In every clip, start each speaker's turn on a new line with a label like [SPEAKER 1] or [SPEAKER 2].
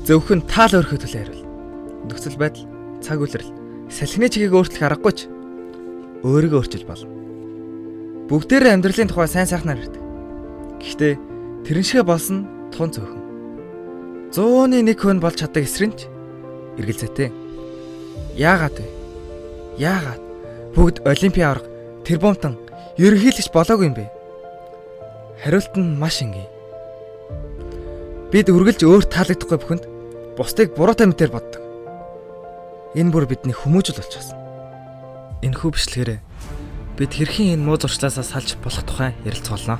[SPEAKER 1] зөвхөн таал өрхөө төлөө хариул. Нөхцөл байдал, цаг үйлрэл, салхины чигийг өөрчлөх аргагүй ч өөрийгөө өөрчилж болно. Бүгдээрээ амьдралын тухай сайн сайхнаар ярьдаг. Гэхдээ тэрэн шиг болсон тун зөвхөн 100-ны 1 хүн болж чаддаг эсрэнч эргэлзээтэй. Яагаад вэ? Яагаад бүгд олимпийн аварга, тэрбумтан, ерөнхийлөгч болоогүй юм бэ? Хариулт нь маш энгийн. Бид үргэлж өөр таалагдахгүй бүхэнд бусдыг буруутай мэтээр боддог. Энэ бүр бидний хүмүүжил болчихсон. Энэхүү бичлэгээрээ бид хэрхэн энэ муу зуршлаасаа салж болох тухай ярилцгаална.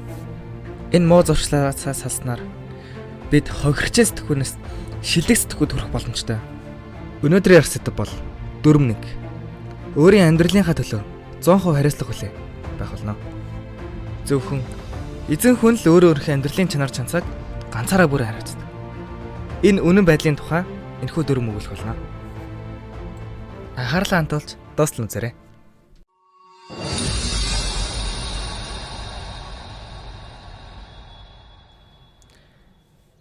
[SPEAKER 1] Энэ муу зуршлаасаа салснаар бид хохирчээс төхөнөөс шилдэг сэтгүүд хүрэх боломжтой. Өнөөдрийн ярих сэдэв бол дүрм 1. Өөрийн амьдралынхаа төлөө 100% хариуцлага хүлээх байх болно. Зөвхөн эзэн хүн л өөрийнхөө амьдралын чанар чанцааг ганцаараа бүр хариуцдаг. Энэ үнэн байдлын тухай энэхүү дүрм өгүүлэх болно. Анхаарлаа хандуулж дуустал үзээрэй.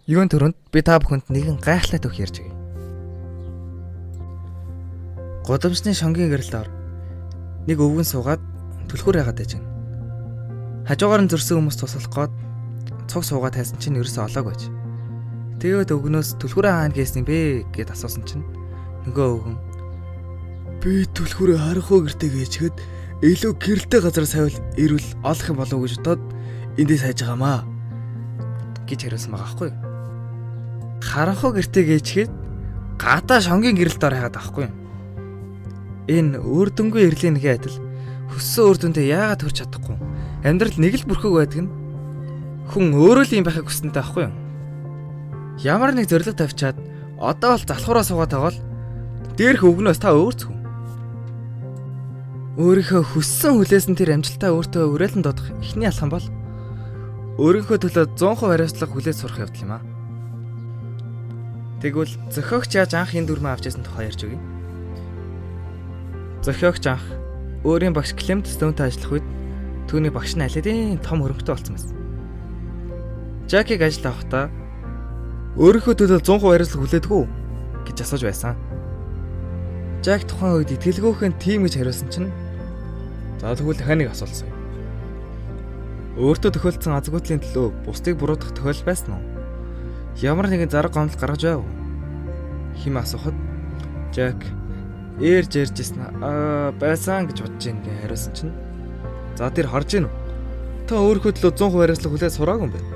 [SPEAKER 1] Юун төрөнд би та бүхэнд нэгэн гайхалтай түүх ярьж өгье. Гудамжны шонгийн гэрэлд ор нэг өвгөн суугаад түлхүүр яагаад байж гэн. Хажуугаар нь зөрсөн хүмүүс туслах гээд цуг суугаад тайсан чинь ерөөсөө олоог байж. Тэгээд өвгнөөс түлхүүрээ хаана гээсэн бэ гэд асуусан чинь нөгөө өвгөн би түлхүүрээ харахгүй гэртээ гээчгээд илүү гэрэлтэй газар сайвал ирвэл олох юм болов уу гэж бодоод эндээ сайж байгаамаа гэж хариулсан байгаа аахгүй. Харахгүй гэртээ гээчгээд гадаа шонгийн гэрэлд ор хайгаад авахгүй юм. Энэ үрдэнгүй ирлийн нэг адил хөссөн үрдэндээ яагаад төрч чадахгүй амьдрал нэг л бүрхэг байдаг нь хүн өөрөө л юм байхыг хүснэтэй байхгүй юу? Ямар нэг зориг тавьчаад одоо бол залхуураа суугаад байгаа л дээрх өвгнөөс та өөрцгөө. Өөрийнхөө хүссэн хүлээсэн тэр амжилтаа өөртөө үрээлэн дуудах эхний алхам бол өөрийнхөө төлөө 100% хариуцлага хүлээж сурах явдал юм аа. Тэгвэл зохиогч яаж анх энэ дүрмээ авч яасан тухай ярьж өгье. Зохиогч анх өөрийн багш Клемент Стоунтай ажиллах үед түүний багш нь алидийн том хөрөнгөтэй болсон байсан. Жакиг ажилд авахдаа өөрийнхөө төлөө 100% хариуцлага хүлээдэг үү гэж асууж байсан. Жак тухайн үед итгэлгүйхэн тийм гэж хариулсан чинь за тэгвэл дахиад нэг асуулсан юм. Өөртөө тохиолдсон азгуудлын төлөө бусдыг буруутгах тохиол байсан уу? Ямар нэгэн зарга гомдол гаргаж байв уу? Хим асуухад Жак ээрж иржсэн байсан гэж бодож ин гэж хариулсан чинь за тэр харж гин үү? Та өөрийнхөө төлөө 100% хариуцлага хүлээж сураагүй юм байна.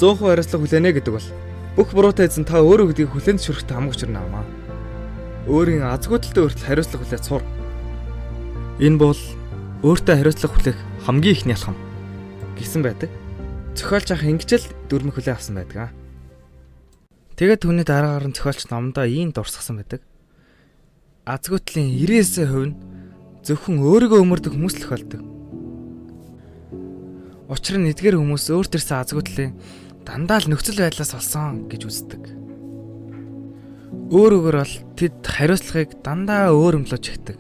[SPEAKER 1] 100% хариуцлага хүлээнэ гэдэг бол бүх буруутай эзэн та өөрөө гэдгийг хүлээн зөвшөөрөхтэй хамаг учир наамаа. Өөрийн азгуудалтай өөртөө хариуцлага хүлээж сур. Энэ бол өөртөө хариуцлага хүлээх хамгийн ихний алхам гэсэн байдаг. Зохиолч ах ингэж л дүрмийг хүлээн авсан байдаг. Тэгээд түүний дараагаар нь зохиолч номдоо ийм дурсгасан байдаг. Азгуудлын 99% нь зөвхөн өөрийгөө өмөрдөг хүмүүс л тохиолдог. Учир нь эдгээр хүмүүс өөрт ирсэн азгуудлыг дандаа л нөхцөл байдлаас олсон гэж үздэг. Өөрөөр бол тэд хариуцлагыг дандаа өөр өмлөж ихдэг.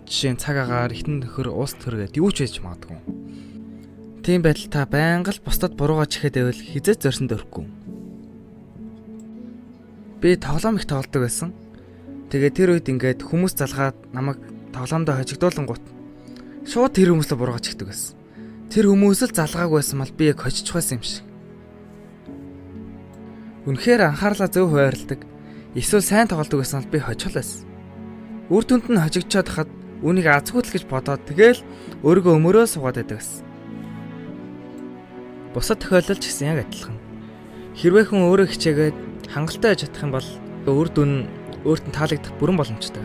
[SPEAKER 1] Жишээ нь цаг агаар, хитэн нөхөр, уус төргээд юу ч хийж магадгүй. Тийм байдал та байнга л бусдад буруугаа чихээд байвал хизээч зорьсонд өрөхгүй. Би тоглоом их тоглодог байсан. Тэгээд тэр үед ингээд хүмүүс залгаад намайг тоглоомдоо хожигдуулангуут шууд тэр хүмүүсээ буруугаа чихдэг байсан. Тэр хүмүүс л залгаагүй байсан бол би яг хожиж байсан юм шиг. Үнэхээр анхаарлаа зөв хуваарлдаг. Эсвэл сайн тоглодог байсан бол би хожихол байсан. Үр дүнд нь хожигдчиход хахад үүнийг азгүйтэл гэж бодоод тэгэл өөрийгөө өмөрөө суугаад байдаг байсан. Бусад тохиолдолд ч гэсэн яг адилхан. Хэрвээ хүн өөрөө хичээгээд хангалттай байж чадах юм бол үр дүн өөрт нь таалагдах бүрэн боломжтой.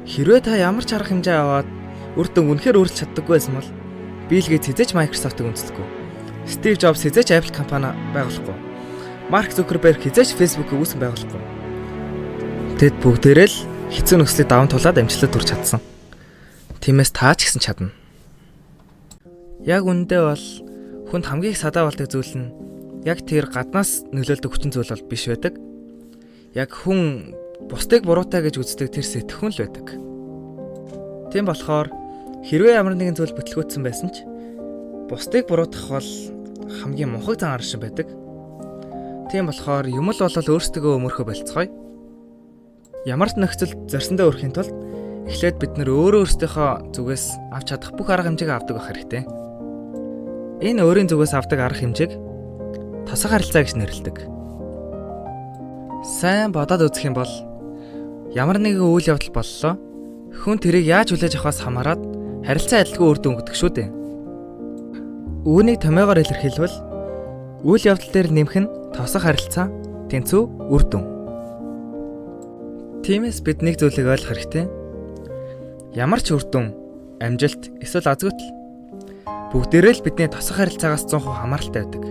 [SPEAKER 1] Хэрвээ та ямар ч арга хэмжээ аваад үр дүн үнэхээр өөрчлөж чаддаггүй байсан бол Билл Гейтс хизээч Microsoft-ыг үнэлэхгүй. Стив Джобс хизээч Apple компани байгуулахгүй. Марк Зукерберг хизээч Facebook-ыг үүсгэн байгуулахгүй. Тэд бүгдээрээ л хэцүү нөхцөлийг даван тулаад амжилтад хүрч чадсан. Тиймээс та ч гэсэн чадна. Яг үүндээ бол хүнд хамгийн их садаа болдог зүйл нь яг тэр гаднаас нөлөөлдөг хүчин зүйл бол биш байдаг. Яг хүн бусдыг буруутай гэж үздэг тэр сэтгэхүн л байдаг. Тийм болохоор хэрвээ ямар нэгэн зүйл бүтлгүүцсэн байсан ч бусдыг буруутгах бол хамгийн мунхаг зан арга шиг байдаг. Тийм болохоор юм л болол өөрсдөө өмөрхөө болцгоё. Ямар ч нөхцөлд зорьсондоо хүрэхийн тулд эхлээд бид нөр өөрсдийнхөө зүгээс авч чадах бүх арга хэмжээг авдаг байх хэрэгтэй. Энэ өөрийн зүгээс авдаг арга хэмжээг тосгох харилцаа гэж нэрлэдэг. Сайн бодоод үзэх юм бол ямар нэгэн үйл явдал боллоо. Хүн тэрийг яаж хүлээж авахаас хамаарат харилцаа адилгүй үр дүн өгдөг шүү дээ. Үүнийг томьёогоор илэрхийлбэл үйл явдал дээр нэмэх нь тосгох харилцаа, тэнцүү, үр дүн. Тиймээс бид нэг зүйлийг ойлгох хэрэгтэй. Ямар ч үр дүн, амжилт, эсвэл азгүйтэл бүгдээрээ л бидний тосгох харилцаагаас 100% хамааралтай байдаг.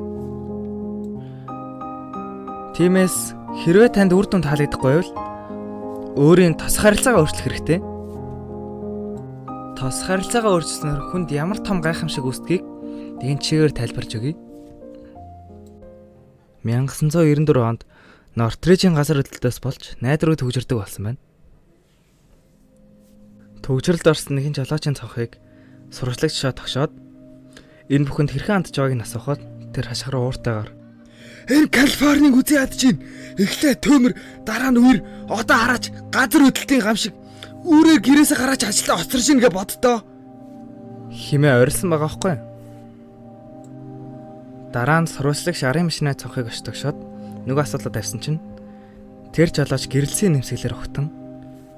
[SPEAKER 1] Тиймээс хэрвээ танд үр дүн таалагдахгүй бол өөрийн тосгох харилцаагаа өөрчлөх хэрэгтэй. Тосгох харилцаагаа өөрчилснөөр хүнд ямар том гайхамшиг үүсдгийг нэгэн чигээр тайлбарж өгье. 1994 онд Нортрижийн газар хөдлөлтөөс болж найдварыг төгжирдэг болсон байна. Төгжрөлд орсон нэгэн жолоочийн цонхыг сурвалжлагч шоо тогшоод энэ бүхэнд хэрхэн хандж байгааг нь асуухад тэр хашгир ууртайгаар "Энэ Калифорник үзий ядж чинь эхлээ төмөр дараа нь үер одоо хараач газар хөдлөлтийн гам шиг үүрээр гэрээсээ гараач ажиллаа оцор шин гэж боддоо" хэмээн орилсон байгаа байхгүй. Дараа нь сурвалжлагч арын машины цонхыг оштогшоод нөгөө асуудлаа тавьсан чинь тэр жолооч гэрэлсийн нэмсгэлээр огтон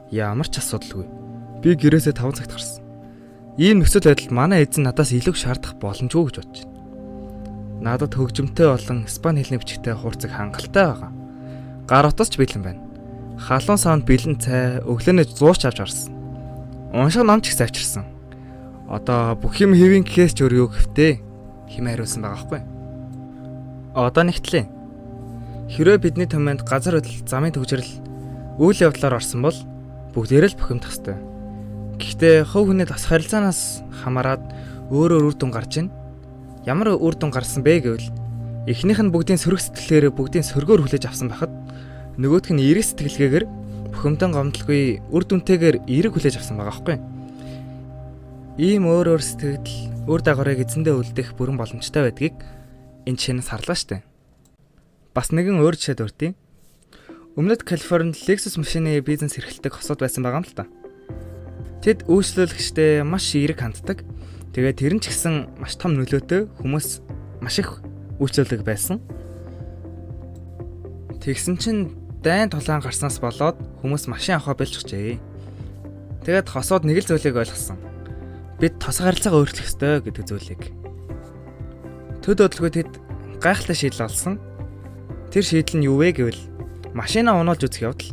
[SPEAKER 1] ямар ч асуудалгүй. Би гэрээсээ 5 цагт гарсан. Ийм нөхцөл байдалд манай эзэн надаас илүү шаардах боломжгүй гэж бодож байна. Надад хөгжмөнтэй болон Испани хэлний бичгтэй хурцаг хангалттай байгаа. Гар утас ч бэлэн байна. Халуун савнд бэлэн цай, өглөөнөө зуурч авч арсан. Унших ном ч их авчирсан. Одоо бүх юм хэвэн гэхээс ч өөр юу гэвтээ хэмээн хариулсан байгаа хгүй. Одоо нэгтлээ. Хэрвээ бидний томьёонд газар хөдлөлт, замын төгжрөл үйл явдлаар орсон бол бүгдээрээ л бухимдах ёстой. Гэхдээ хувь хүний тосгох харилцаанаас хамаарат өөрөөр үр дүн гарч ийн. Ямар үр дүн гарсан бэ гэвэл эхнийх нь бүгдийн сөрөг сэтгэлээр бүгдийн сөргөөр хүлээж авсан байхад нөгөөх нь эрэг сэтгэлгээгээр бухимдан гомдлгүй үр дүнтэйгээр эрэг хүлээж авсан байгаа байхгүй. Ийм өөр сэтгэл үр дагаврыг эзэндээ үлдэх бүрэн боломжтой байдгийг энэ жишээнээс харлаа штэ. Бас нэгэн өөр жишээд өртөө. Өмнөд Калифорнид Lexus машины бизнес эрхэлдэг хосууд байсан байгаа юм л та. Тэд үйлчлүүлэгчтэй маш эерэг ханддаг. Тэгээд тэр нь ч гэсэн маш том нөлөөтэй хүмүүс маш их үйлчлүүлэг байсан. Тэгсэн чинь дайн тулаан гарснаас болоод хүмүүс машин авахаа бэлчжээ. Тэгээд хосууд нэг л зүйлийг ойлгосон. Бид тосгох харилцаагаа өөрчлөх ёстой гэдэг зүйлийг. Төд бодлого тэд гайхалтай шийдэл олсон. Тэр шийдэл нь юу вэ гэвэл машинаа унаалж үзэх явдал.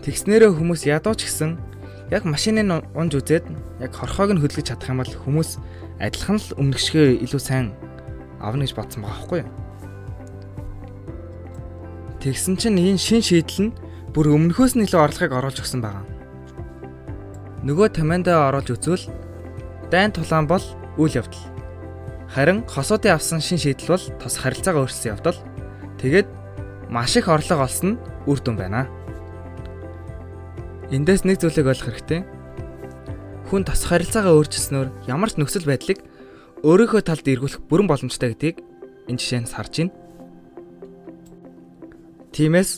[SPEAKER 1] Тэгснээрээ хүмүүс ядуу ч гэсэн яг машиныг унж үзээд яг хорхоог нь хөдөлгөж чадах юм бол хүмүүс адилхан л өмнөшгөө илүү сайн авна гэж бодсон байгаа байхгүй юу? Тэгсэн чинь энэ шин шийдэл нь бүр өмнөхөөс нь илүү орлогыг оруулж өгсөн байгаа. Нөгөө тамиандаа оруулж үзвэл дайн тулаан бол үйл явдал. Харин хосуудын авсан шин шийдэл бол тос харилцаагаа өөрчилсөн явдал. Тэгээд маш их орлого олсон нь үр дүн байна. Эндээс нэг зүйлийг ойлгох хэрэгтэй. Хүн тос харилцаагаа өөрчилснөөр ямар ч нөхцөл байдлыг өөрийнхөө талд эргүүлэх бүрэн боломжтой гэдгийг энэ жишээнээс харж байна. Тиймээс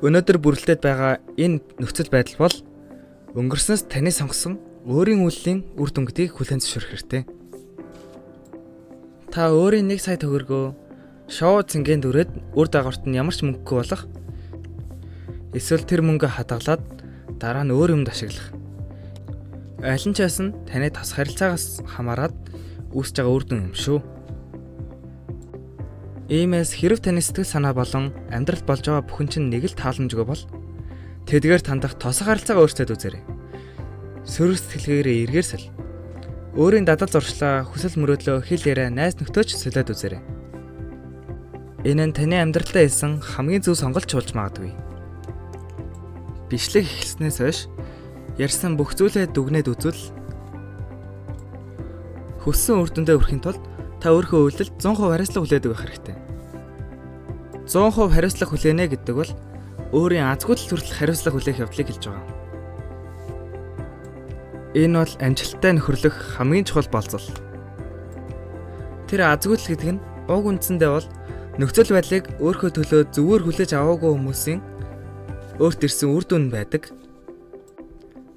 [SPEAKER 1] өнөөдөр бүрэлдээд байгаа энэ нөхцөл байдал бол өнгөрснөөс таны сонгосон өөрийн үйллийн үр дүн гэдгийг хүлээн зөвшөөрөх хэрэгтэй. Та өөрийн 1 сая төгрөгөө шоу цэнгэнд өрөөд үр дагаварт нь ямар ч мөнгөгүй болох. Эсвэл тэр мөнгө хадгалаад дараа нь өөр юмд ашиглах. Аль нь ч байсан таны тос харилцаагаас хамаарат үүсэж байгаа үр дүн юм шүү. Иймээс хэрв таны сэтгэл санаа болон амьдралд болж байгаа бүхэн чинь нэг л тааламжгүй бол тэдгээр тандах тосгох харилцаагаа өөрчлөөд үзээрэй. Сөрөг сэтгэлгээрээ эргээрсэл. Өөрийн дадал зуршлаа, хүсэл мөрөөдлөө, хэл яриа, найз нөхдөж солиод үзээрэй. Энэ нь таны амьдралдаа хэлсэн хамгийн зөв сонголт болж магадгүй. Бичлэг эхэлснээс хойш ярьсан бүх зүйлээ дүгнээд үзвэл хүссэн үр дүндээ хүрэхийн тулд та өөрийнхөө үйлдэлд 100% хариуцлага хүлээдэг байх хэрэгтэй. 100% хариуцлага хүлээнэ гэдэг бол өөрийн азгүй тал хүртэл хариуцлага хүлээх явдлыг хэлж байгаа. Энэ бол амжилттай нөхөрлөх хамгийн чухал болцол. Тэр азгүй тал гэдэг нь уг үндсэндээ бол Нөхцөл байдлыг өөрийнхөө төлөө зөвөр хүлээж аваагүй хүмүүсийн өөрт ирсэн үр дүн байдаг.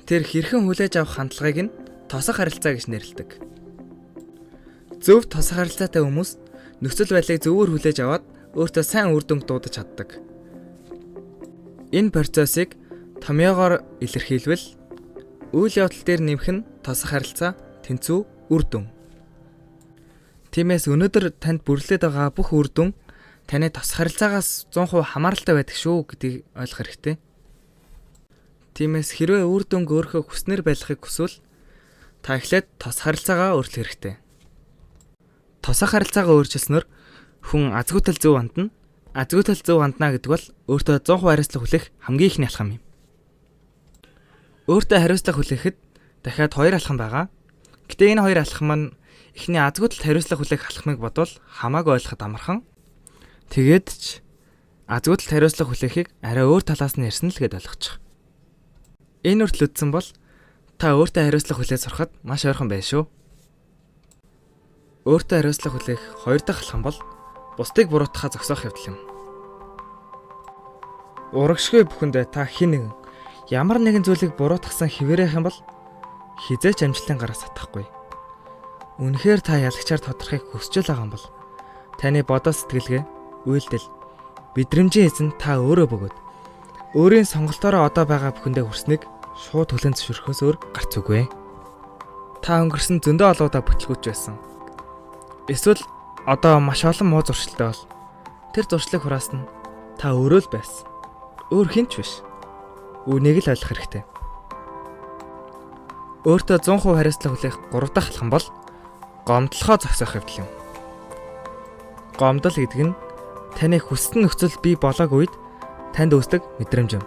[SPEAKER 1] Тэр хэрхэн хүлээж авах хандлагыг нь тосох харилцаа гэж нэрлэдэг. Зөв тосох харилцаатай хүмүүс нөхцөл байдлыг зөвөр хүлээж аваад өөртөө сайн үр дүнг дуудаж чаддаг. Энэ процессыг томьёогоор илэрхийлвэл үйл явдал дээр нэмэх нь тосох харилцаа, тэнцүү, үр дүн. Тиймээс өнөөдөр танд бүрлээд байгаа бүх үр дүн таны тосох харилцаагаас 100% хамааралтай байдаг шүү гэдгийг ойлгох хэрэгтэй. Тиймээс хэрвээ үр дүнг өөрийнхөө хүснээр байлгахыг хүсвэл та эхлээд тосох харилцаагаа өөрчлөх хэрэгтэй. Тосох харилцаагаа өөрчилснөөр хүн азгүйтэл зөв хандна. Азгүйтэл зөв хандна гэдэг бол өөртөө 100% хариуцлага хүлээх хамгийн ихний алхам юм. Өөртөө хариуцлага хүлээхэд дахиад 2 алхам байгаа. Гэтэ энэ 2 алхам маань эхний азгүйтэл хариуцлага хүлээх алхмыг бодвол хамаагүй ойлгоход амархан. Тэгээд ч азгүйтэл хариуцлага хүлээхийг арай өөр талаас нь ярьсан л гээд ойлгочих. Энэ үртэл үтсэн бол та өөртөө хариуцлага хүлээж сурахад маш ойрхон байна шүү. Өөртөө хариуцлага хүлээх 2 дахь алхам бол бусдыг буруутгахаа зогсоох явдал юм. Урагшгүй бүхэндээ та хэн нэгэн ямар нэгэн зүйлийг буруутгасан хэвээрэх юм бол хизээч амжилтын гараас татахгүй. Үнэхээр та ялагчаар тодорхойг хүсэж байгаа юм бол таны бодол сэтгэлгээ, үйлдэл, мэдрэмжийн эзэн та өөрөө бөгөөд өөрийн сонголтоороо одоо байгаа бүхэндээ хүрснийг шууд хүлээн зөвшөөрөхөөс өөр гарц үгүй. Та өнгөрсөн зөндөө олоодаа бүтлгүүч байсан. Эсвэл одоо маш олон муу зуршилтай бол тэр зуршлыг хураасан нь та өөрөө л байсан. Өөр хинч биш. Үүнийг л ойлгох хэрэгтэй. Өөртөө 100% хариуцлага хүлээх 3 дахь алхам бол гомдлохоо зогсоох явдал юм. Гомдол гэдэг нь таны хүссэн нөхцөл бий болоогүй үед танд үүсдэг мэдрэмж юм.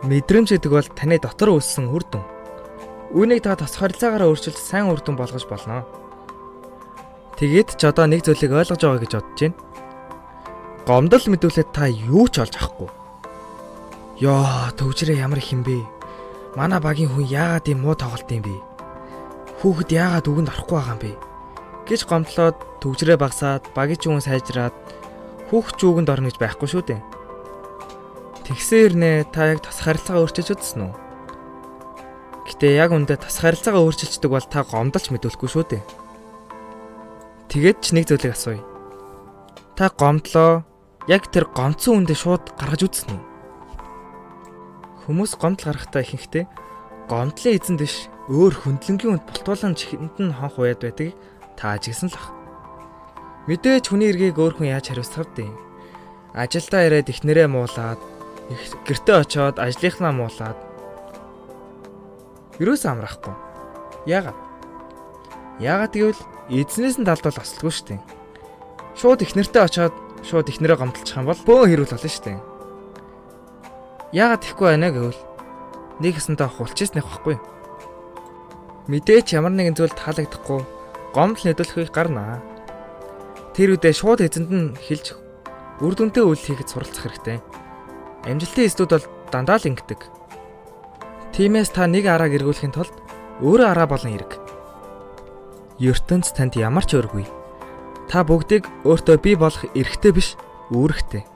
[SPEAKER 1] Мэдрэмж гэдэг бол таны дотор үүссэн үр дүн. Үүнийг та тосох харилцаагаараа өөрчилж сайн үр дүн болгож болно. Тэгээд ч одоо нэг зүйлийг ойлгож байгаа гэж бодож байна. Гомдол мэдүүлээд та юу ч олж авахгүй. Ёо, төвчрээ ямар их юм бэ? Манай багийн хүн яагаад ийм муу тоглолт юм бэ? Хүүхэд яагаад үгэнд орохгүй байгаа юм бэ? Гэж гомдлоод төвчрээ багасаад багийн ч хүн сайжраад хүүхэд ч үгэнд орно гэж байхгүй шүү дээ. Тэгсээр нэ та яг тосох харилцаагаа өөрчилж үзсэн үү? Гэтэ яг үндэ тосох харилцаагаа өөрчилждэг бол та гомдолч мэдүүлэхгүй шүү дээ. Тэгээд ч нэг зүйлийг асууя. Та гомдлоо яг тэр гомцсон үндэ шууд гаргаж үзсэн үү? Хүмүүс гомдол гаргахтаа ихэнхдээ гомдлын эзэн дэш өөр хөндлөнгийн үнд бултуулан чихэнд нь хонх уяад байдгийг та ажигсан л ах. Мэдээж хүний эргийг өөр хүн яаж хариуцах вэ? Ажилдаа ирээд ихнэрээ муулаад, гэртээ очиод ажлынхнаа муулаад юус амраахгүй. Яагаад гэвэл эзнээс нь далдвал ослгүй шүү дээ. Шууд ихнэртээ очиод шууд ихнэрээ гомдлчих юм бол бөө хэрүүл болно шүү дээ. Яагаад тэхгүй байна гэвэл нэг хэсэнтэй хулчээснийх байхгүй. Мэдээч ямар нэгэн зүйл таалагдахгүй гомдол нэдүүлэхийг гарнаа. Тэр үедээ шууд эзэнд нь хэлж үр дүнтэй үйл хийхэд суралцах хэрэгтэй. Амжилтын эсдүүд бол дандаа л ингэдэг. Тиймээс та нэг арааг эргүүлэхийн тулд өөрөө араа болон эрг. ертөнц танд ямар ч өргүй. Та бүгдийг өөртөө бий болох эрхтэй биш, үүрэгтэй.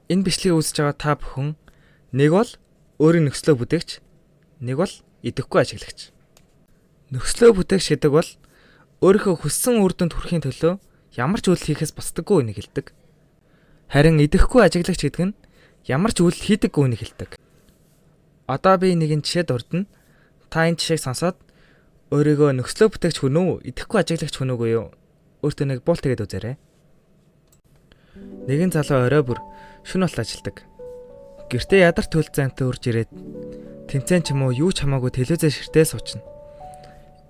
[SPEAKER 1] Энэ бичлэгийг үзэж байгаа та бүхэн нэг бол өөрийн нөхцлөө бүтээгч, нэг бол идэвхгүй ажиглагч. Нөхцлөө бүтээгч гэдэг бол өөрийнхөө хүссэн үр дүнд хүрэхин төлөө ямар ч үйл хийхээс босдоггүй үнийг хэлдэг. Харин идэвхгүй ажиглагч гэдэг нь ямар ч үйл хийдэггүй үнийг хэлдэг. Одоо би нэгэн жишээ дурдна. Та энэ жишээг сонсоод өөрийгөө нөхцлөө бүтээгч хүн үү, идэвхгүй ажиглагч хүн үгүй юу? Өөртөө нэг буул тэгээд үзээрэй. Нэгэн залуу орой бүр шөнө болт ажилдаг. Гэртээ ядар төл зайнтай урж ирээд тэмцээн ч юм уу юу ч хамаагүй телевизээр ширтээ суучна.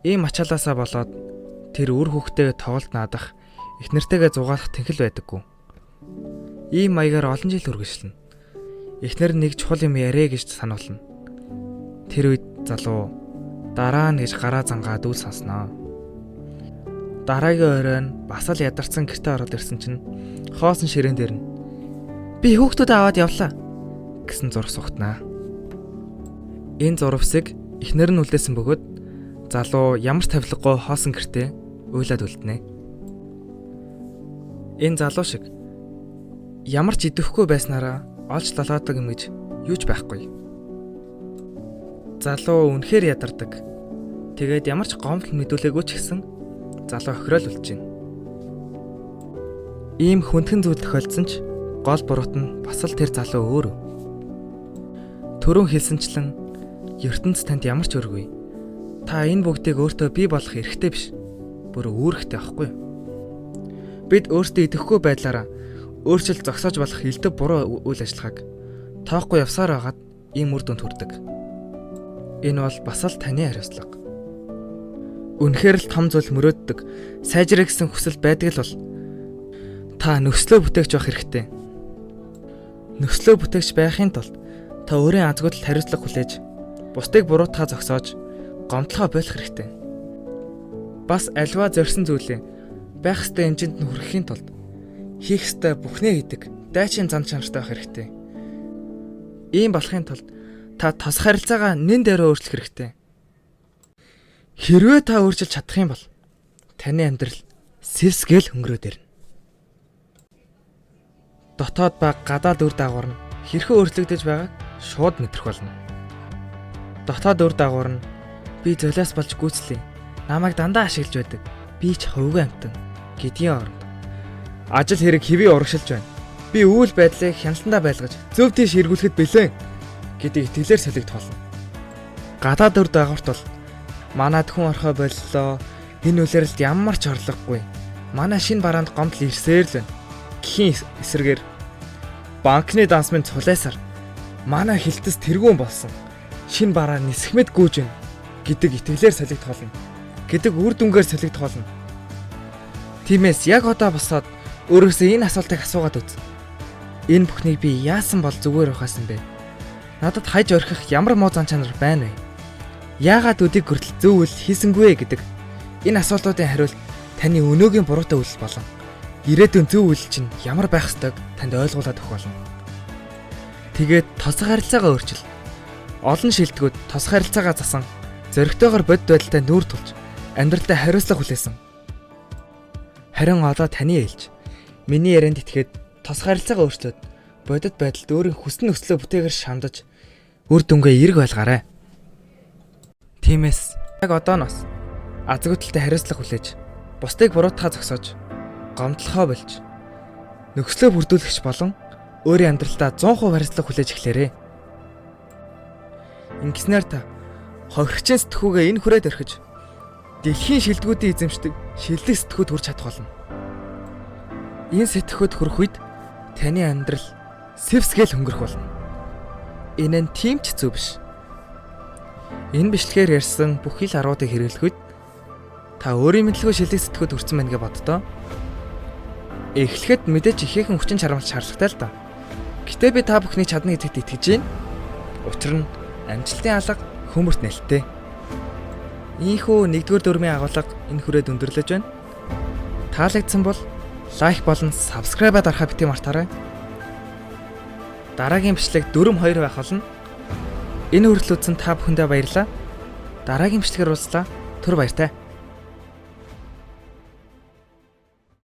[SPEAKER 1] Ийм ачаалаасаа болоод тэр үр хүүхдтэйгээ тоглолт наадах, их нэртэйгээ зугаалах тэнхэл байдаггүй. Ийм маягаар олон жил үргэлжлэнэ. Эхнэр нэг чухал юм ярэ гэж сануулна. Тэр үед залуу дараа нь гэж гараа зангаад үл сонсноо. Дараагийн оройн бас л ядарсан гэртээ ороод ирсэн чинь хоосон ширээн дээр нь би хүүхдүүд аваад явлаа гэсэн зураг сугтнаа. Энэ зурвсыг эхнэр нь үлдээсэн бөгөөд залуу ямар тавилгагүй хоосон гэртээ уйлаад үлднэ. Энэ залуу шиг ямар ч идэвхгүй байснараа олж долоодог юм гэж юу ч байхгүй. Залуу үнэхээр ядардаг. Тэгээд ямар ч гомдол мэдүүлээгүй ч гэсэн залуу охирол үлдэж байна. Ийм хүндхэн зүйл тохиолдсон ч гол буруут нь бас л тэр залуу өөрөө. Түрүүн хэлсэнчлэн ертөнц танд ямар ч өргүй. Та энэ бүгдийг өөртөө бий болгох эрхтэй биш. Бүр үүрэгтэй байхгүй юу? Бид өөртөө идэвхгүй байдлаараа өөрчлөлт зогсоож болох элдв буруу үйл ажиллагааг тоохгүй явсаар байгаад ийм үр дүнд хүрдэг. Энэ бол бас л таны хариуцлага. Үнэхээр л том зүйл мөрөөддөг, сайжраа гэсэн хүсэл байдаг л бол та нөхцлөө бүтээгч байх хэрэгтэй. Нөхцлөө бүтээгч байхын тулд та өөрийн азгуудад хариуцлага хүлээж, бусдыг буруутгаа зогсоож, гомдлохоо болох хэрэгтэй. Бас альва зорьсон зүйлээ байх ёстой хэмжээнд нь хүрэхийн тулд хийх ёстой бүхнээ хийдэг, дайчин зан чанартай байх хэрэгтэй. Ийм болохын тулд та тос харилцаагаа нэн дээрөө өөрчлөх хэрэгтэй. Хэрвээ та өөрчилж чадах юм бол таны амьдрал сэвсгээл өнгөрөөд ирнэ. Дотоод ба гадаад үр дагавар нь хэрхэн өөрчлөгдөж байгааг шууд мэдрэх болно. Дотоод үр дагавар нь би золиос болж гүйцлээ. Намайг дандаа ашиглаж байдаг. Би ч ховгүй амтан гэдгийн оронд ажил хэрэг хэвээ урагшилж байна. Би үйл байдлыг хяналтандаа байлгаж зөв тийш эргүүлэхэд бэлэн гэдэг итгэлээр солигдох болно. Гадаад үр дагаварт бол манад хүн орхоо боллоо. Энэ үлрэлт ямар ч орлогогүй. Манай шинэ бараанд гомдол ирсээр л байна. Гэхийн эсрэгээр банкны дансмын цулаасаар манай хилтэс тэргүүн болсон. Шинэ бараа нисэхмэд гүйж байна гэдэг итгэлээр солигдох болно. Гэдэг үр дүнгээр солигдох болно. Тиймээс яг одоо босоод өөрөөсөө энэ асуултыг асуугаад үз. Энэ бүхнийг би яасан бол зүгээр ухаасан бэ? Надад хайж орхих ямар муу зан чанар байна вэ? Яагаад өдийг хүртэл зөв үйл хийсэнгүй гэдэг энэ асуултуудын хариулт таны өнөөгийн буруутай үйлс болон ирээдүйн зөв үйл чинь ямар байх ёстойг танд ойлгуулад өгөх болно. Тэгээд тосгох харилцаагаа өөрчил. Олон шилдэгүүд тосгох харилцаагаа засан, зөрөгтэйгээр бодит байдалтай нүүр тулж, амьдралдаа хариуцлага хүлээсэн. Харин одоо таны ээлж миний ярианд итгээд тосгох харилцаагаа өөрчлөөд бодит байдалд өөрийн хүссэн нөхцлөө бүтээгээр шамдаж үр дүнгээ эрг байлгаарай. Тиймээс яг одоо нас азгуудтай хариуцлага хүлээж, бусдыг буруутгаа зогсоож, гомдлохоо болж, нөхцлөө бүрдүүлэгч болон өөрийн амьдралдаа 100% хариуцлага хүлээж эхлээрэй. Ингэснээр та хохирчийн сэтгүүгээ энэ хүрээд орхиж, дэлхийн шилдэгүүдийн эзэмшдэг шилдэг сэтгүүд хүрч чадах болно. Энэ сэтгүүд хүрэх үед таны амьдрал сэвсгээл өнгөрөх болно. Энэ нь тийм ч зөв биш. Энэ бичлэгээр ярьсан бүх хил аруудыг хэрэглэх үед та өөрийн мэдлгүй шилдэг сэтгүүд хүрсэн байна гэж боддоо. Эхлэхэд мэдээж ихээхэн хүчин чармайлт шаардлагатай л да. Гэтэ би та бүхний чадна гэдэгт итгэж байна. Учир нь амжилтын алга хүмүүст нэлттэй. Ийхүү 1-р дүрмийн агуулга энэ хүрээд өндөрлөж байна. Таалагдсан бол лайк болон subscribe-ад дарахаа бити мартаарай. Дараагийн бичлэг дүрм 2 байх болно. Энэ хүртэл үзсэн та бүхэндээ баярлалаа. Дараагийн бичлэгээр уулзлаа. Түр баяртай.